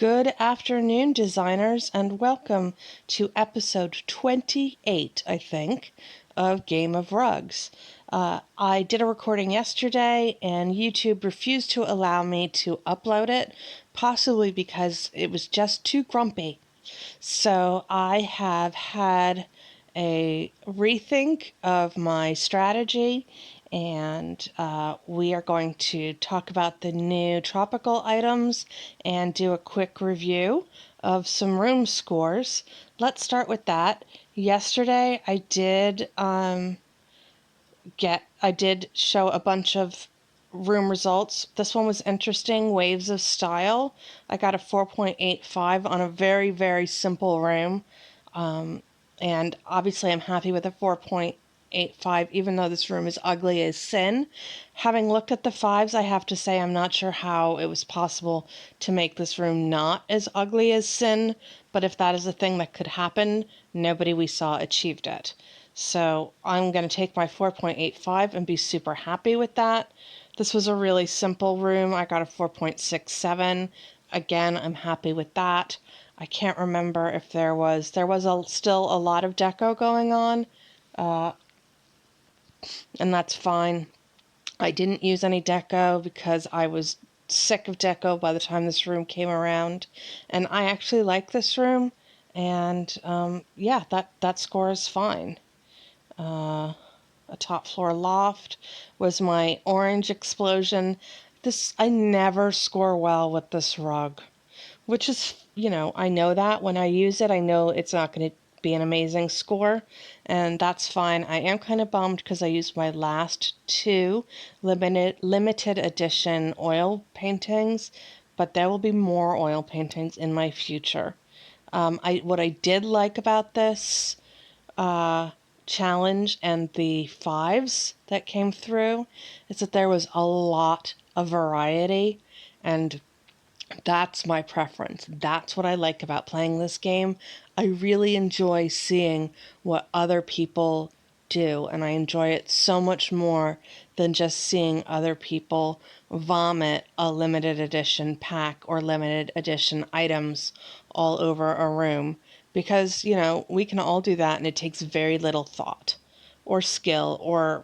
Good afternoon, designers, and welcome to episode 28, I think, of Game of Rugs. I did a recording yesterday, and YouTube refused to allow me to upload it, possibly because it was just too grumpy. So I have had a rethink of my strategy, and we are going to talk about the new tropical items and do a quick review of some room scores. Let's start with that. Yesterday I did show a bunch of room results. This one was interesting, Waves of Style. I got a 4.85 on a very, very simple room. And obviously I'm happy with a 4.85, even though this room is ugly as sin. Having looked at the fives, I have to say I'm not sure how it was possible to make this room not as ugly as sin, but if that is a thing that could happen, nobody we saw achieved it. So I'm going to take my 4.85 and be super happy with that. This was a really simple room. I got a 4.67. Again, I'm happy with that. I can't remember if still a lot of deco going on, and that's fine. I didn't use any deco because I was sick of deco by the time this room came around, and I actually like this room, and yeah, that score is fine. A top floor loft was my orange explosion. I never score well with this rug, which is, I know that when I use it, I know it's not going to be an amazing score, and that's fine. I am kind of bummed because I used my last two limited edition oil paintings, but there will be more oil paintings in my future. What I did like about this challenge and the fives that came through is that there was a lot of variety, and that's my preference. That's what I like about playing this game. I really enjoy seeing what other people do, and I enjoy it so much more than just seeing other people vomit a limited edition pack or limited edition items all over a room. Because, we can all do that, and it takes very little thought or skill or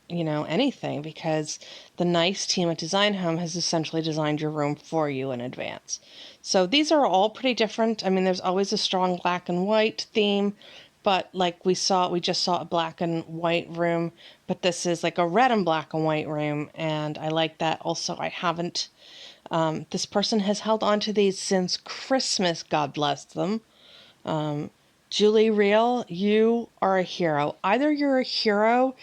anything, because the nice team at Design Home has essentially designed your room for you in advance. So these are all pretty different. I mean, there's always a strong black and white theme, but like we just saw a black and white room, but this is like a red and black and white room, and I like that. Also, I haven't, this person has held on to these since Christmas, God bless them. Julie Real, you are a hero. Either you're a hero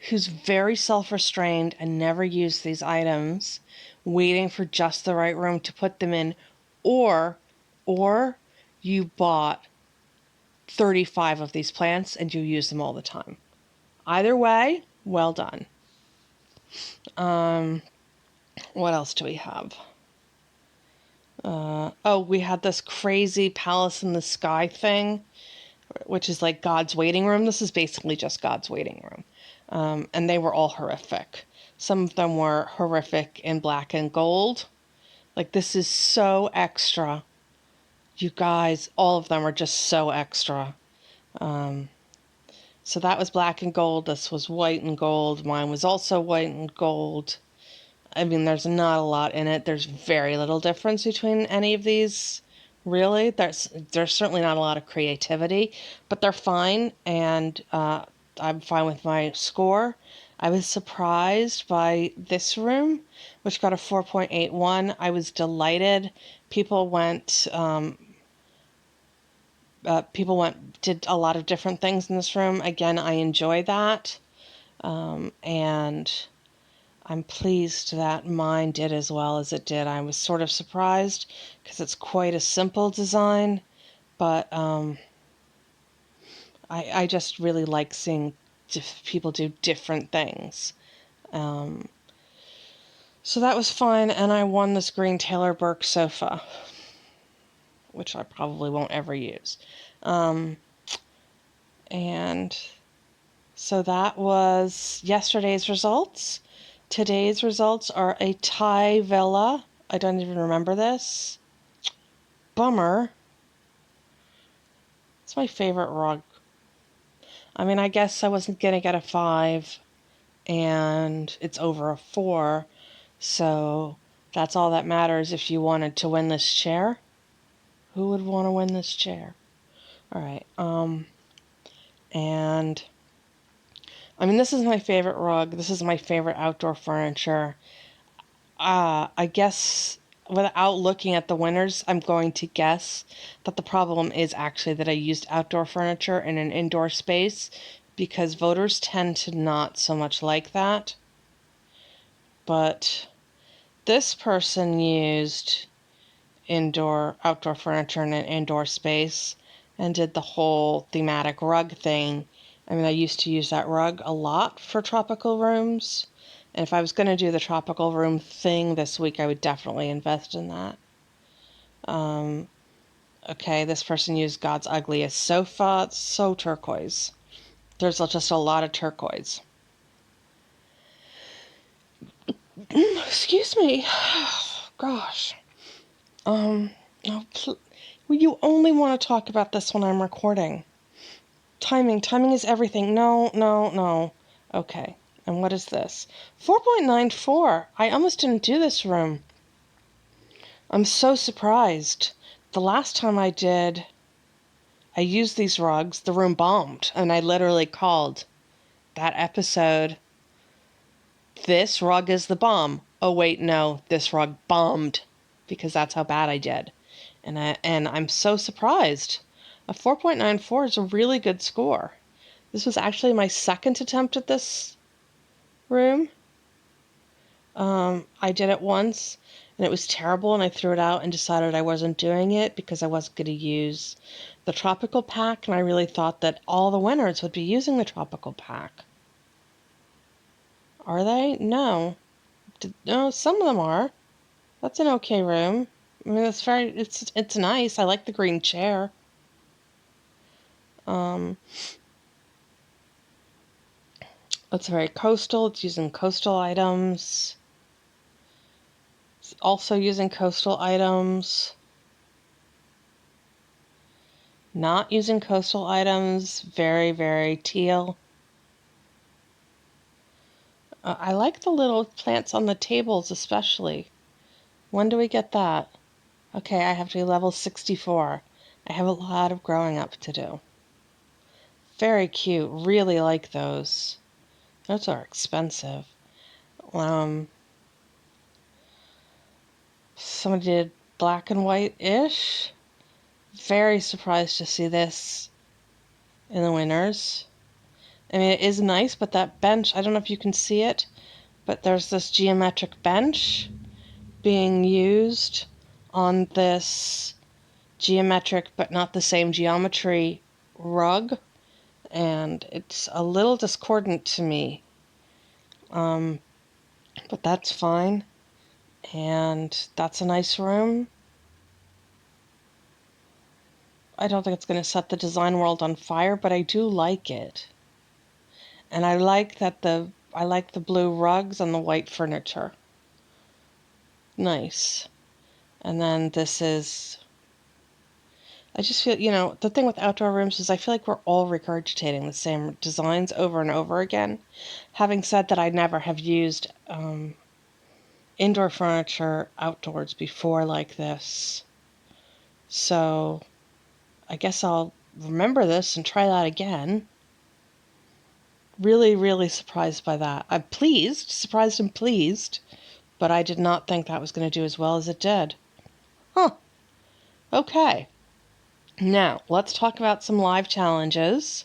who's very self-restrained and never used these items, waiting for just the right room to put them in, or you bought 35 of these plants and you use them all the time. Either way, well done. What else do we have? We had this crazy Palace in the Sky thing, which is like God's waiting room. This is basically just God's waiting room. And they were all horrific. Some of them were horrific in black and gold. Like, this is so extra. You guys, all of them are just so extra. So that was black and gold. This was white and gold. Mine was also white and gold. I mean, there's not a lot in it. There's very little difference between any of these. Really, there's certainly not a lot of creativity, but they're fine, and I'm fine with my score. I was surprised by this room, which got a 4.81. I was delighted. Did a lot of different things in this room. Again, I enjoy that, and I'm pleased that mine did as well as it did. I was sort of surprised because it's quite a simple design, but I just really like seeing people do different things. So that was fun, and I won this green Taylor Burke sofa, which I probably won't ever use. And so that was yesterday's results. Today's results are a Thai villa. I don't even remember this. bummer. It's my favorite rug. I mean, I guess I wasn't going to get a 5, and it's over a 4, so that's all that matters if you wanted to win this chair. Who would want to win this chair? All right, and I mean, this is my favorite rug. This is my favorite outdoor furniture. I guess without looking at the winners, I'm going to guess that the problem is actually that I used outdoor furniture in an indoor space, because voters tend to not so much like that. But this person used outdoor furniture in an indoor space and did the whole thematic rug thing. I mean, I used to use that rug a lot for tropical rooms. And if I was going to do the tropical room thing this week, I would definitely invest in that. Okay, this person used God's Ugliest Sofa. It's so turquoise. There's just a lot of turquoise. Excuse me. Gosh. Oh, well, you only want to talk about this when I'm recording. Timing is everything. No. Okay, and what is this? 4.94. I almost didn't do this room. I'm so surprised. The last time I used these rugs, the room bombed, and I literally called that episode, "This rug is the bomb." Oh wait, no, this rug bombed, because that's how bad I did. And I'm so surprised. A 4.94 is a really good score. This was actually my second attempt at this room. I did it once, and it was terrible, and I threw it out and decided I wasn't doing it because I wasn't going to use the tropical pack, and I really thought that all the winners would be using the tropical pack. Are they? No. No, some of them are. That's an okay room. I mean, it's nice. I like the green chair. It's very coastal. It's using coastal items. It's also using coastal items. Not using coastal items. Very, very teal. I like the little plants on the tables especially. When do we get that? Okay, I have to be level 64. I have a lot of growing up to do. Very cute. Really like those. Those are expensive. Somebody did black and white-ish. Very surprised to see this in the winners. I mean, it is nice, but that bench, I don't know if you can see it, but there's this geometric bench being used on this geometric but not the same geometry rug, and it's a little discordant to me. But that's fine, and that's a nice room. I don't think it's going to set the design world on fire, but I do like it. And I like the blue rugs and the white furniture. Nice. And then this is, I just feel, the thing with outdoor rooms is I feel like we're all regurgitating the same designs over and over again. Having said that, I never have used indoor furniture outdoors before like this. So I guess I'll remember this and try that again. Really, really surprised by that. I'm surprised and pleased, but I did not think that was going to do as well as it did. Huh. Okay. Now, let's talk about some live challenges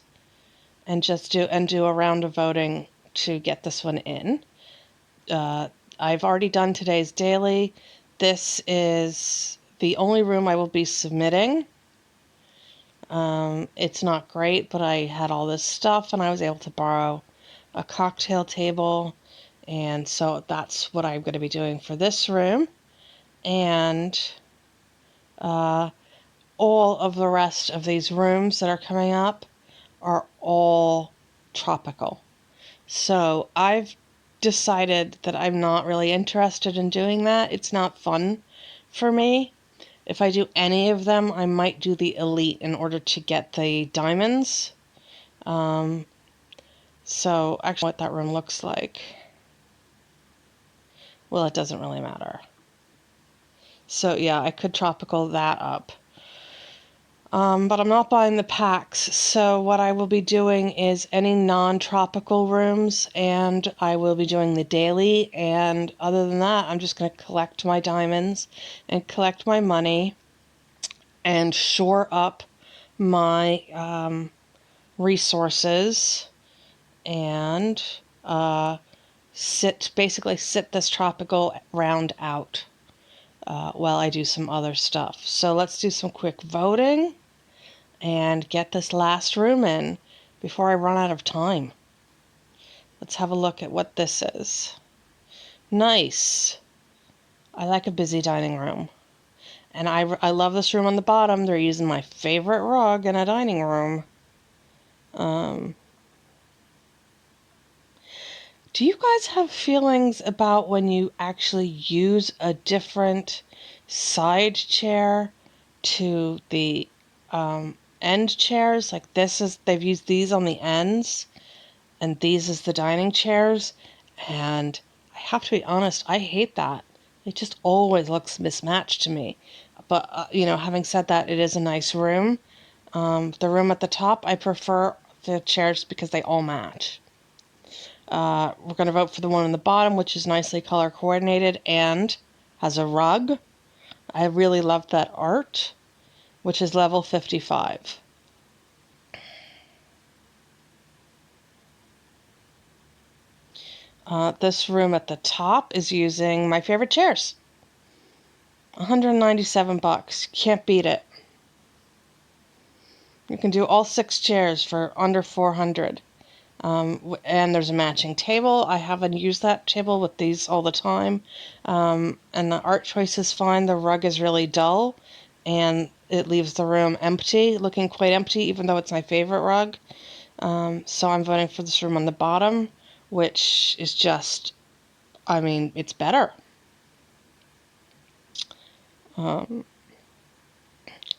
and do a round of voting to get this one in. I've already done today's daily. This is the only room I will be submitting. It's not great, but I had all this stuff and I was able to borrow a cocktail table, and so that's what I'm going to be doing for this room. And all of the rest of these rooms that are coming up are all tropical. So I've decided that I'm not really interested in doing that. It's not fun for me. If I do any of them, I might do the elite in order to get the diamonds. So actually what that room looks like. Well, it doesn't really matter. So yeah, I could tropical that up. But I'm not buying the packs, so what I will be doing is any non-tropical rooms, and I will be doing the daily, and other than that, I'm just going to collect my diamonds and collect my money and shore up my resources and basically sit this tropical round out while I do some other stuff. So let's do some quick voting and get this last room in before I run out of time. Let's have a look at what this is. Nice. I like a busy dining room. And I love this room on the bottom. They're using my favorite rug in a dining room. Do you guys have feelings about when you actually use a different side chair to the end chairs? Like they've used these on the ends, and these is the dining chairs. And I have to be honest, I hate that. It just always looks mismatched to me. But, having said that, it is a nice room. The room at the top, I prefer the chairs because they all match. We're going to vote for the one on the bottom, which is nicely color coordinated and has a rug. I really love that art, which is level 55. This room at the top is using my favorite chairs. 197 bucks. Can't beat it. You can do all 6 chairs for under 400. And there's a matching table. I haven't used that table with these all the time. And the art choice is fine. The rug is really dull, and it leaves the room empty, looking quite empty, even though it's my favorite rug. So I'm voting for this room on the bottom, which is just, it's better.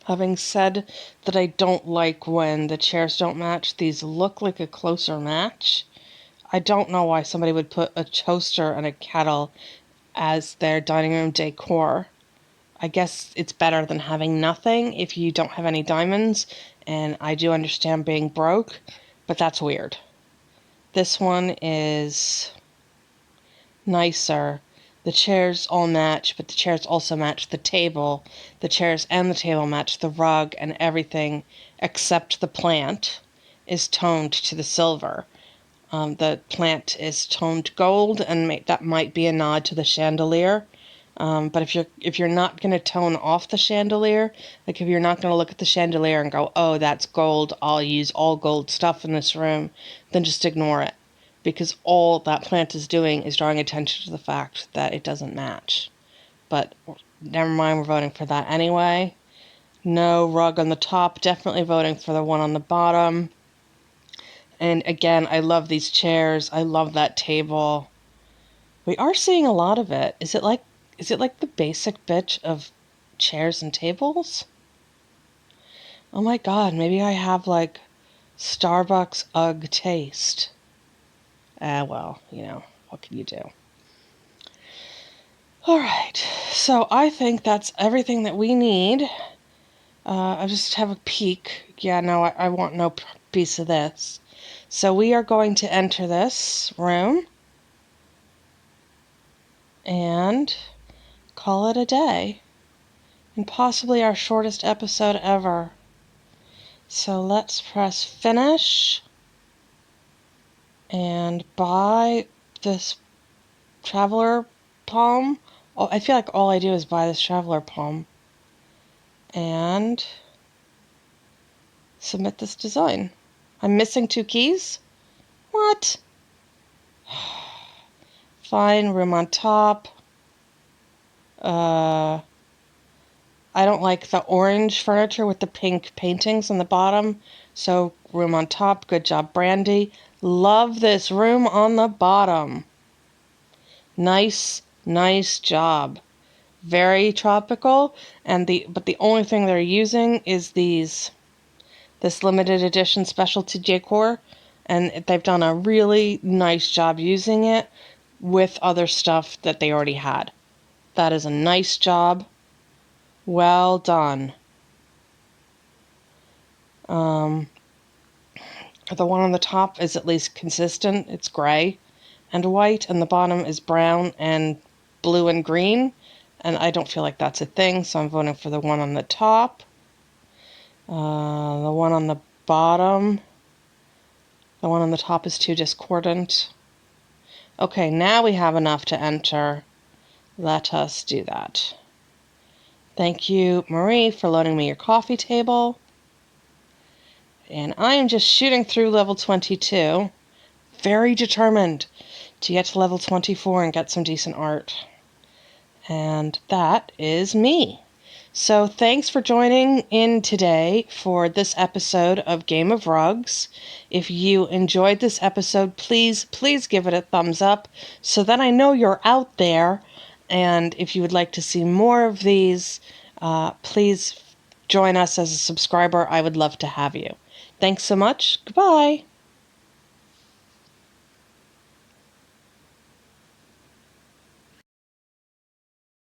Having said that, I don't like when the chairs don't match. These look like a closer match. I don't know why somebody would put a toaster and a kettle as their dining room decor. I guess it's better than having nothing if you don't have any diamonds, and I do understand being broke, but that's weird. This one is nicer. The chairs all match, but the chairs also match the table. The chairs and the table match the rug, and everything except the plant is toned to the silver. The plant is toned gold, and that might be a nod to the chandelier. But if you're not going to tone off the chandelier, like if you're not going to look at the chandelier and go, oh, that's gold, I'll use all gold stuff in this room, then just ignore it. Because all that plant is doing is drawing attention to the fact that it doesn't match. But never mind, we're voting for that anyway. No rug on the top, definitely voting for the one on the bottom. And again, I love these chairs. I love that table. We are seeing a lot of it. Is it like the basic bitch of chairs and tables? Oh my god, maybe I have like Starbucks UGG taste. Well, what can you do? Alright, so I think that's everything that we need. I'll just have a peek. Yeah, no, I want no piece of this. So we are going to enter this room and call it a day. And possibly our shortest episode ever. So let's press finish and buy this traveler palm. Oh, I feel like all I do is buy this traveler palm. And submit this design. I'm missing 2 keys? What? Fine, room on top. I don't like the orange furniture with the pink paintings on the bottom. So room on top, good job, Brandy. Love this room on the bottom. Nice job. very tropical, and but the only thing they're using is this limited edition specialty decor, and they've done a really nice job using it with other stuff that they already had. That is a nice job. Well done. The one on the top is at least consistent. It's gray and white, and the bottom is brown and blue and green. And I don't feel like that's a thing, so I'm voting for the one on the top. The one on the bottom. The one on the top is too discordant. Okay, now we have enough to enter. Let us do that. Thank you, Marie, for loaning me your coffee table. And I am just shooting through level 22. Very determined to get to level 24 and get some decent art. And that is me. So thanks for joining in today for this episode of Game of Rugs. If you enjoyed this episode, please give it a thumbs up so that I know you're out there. And if you would like to see more of these, please join us as a subscriber. I would love to have you. Thanks so much. Goodbye.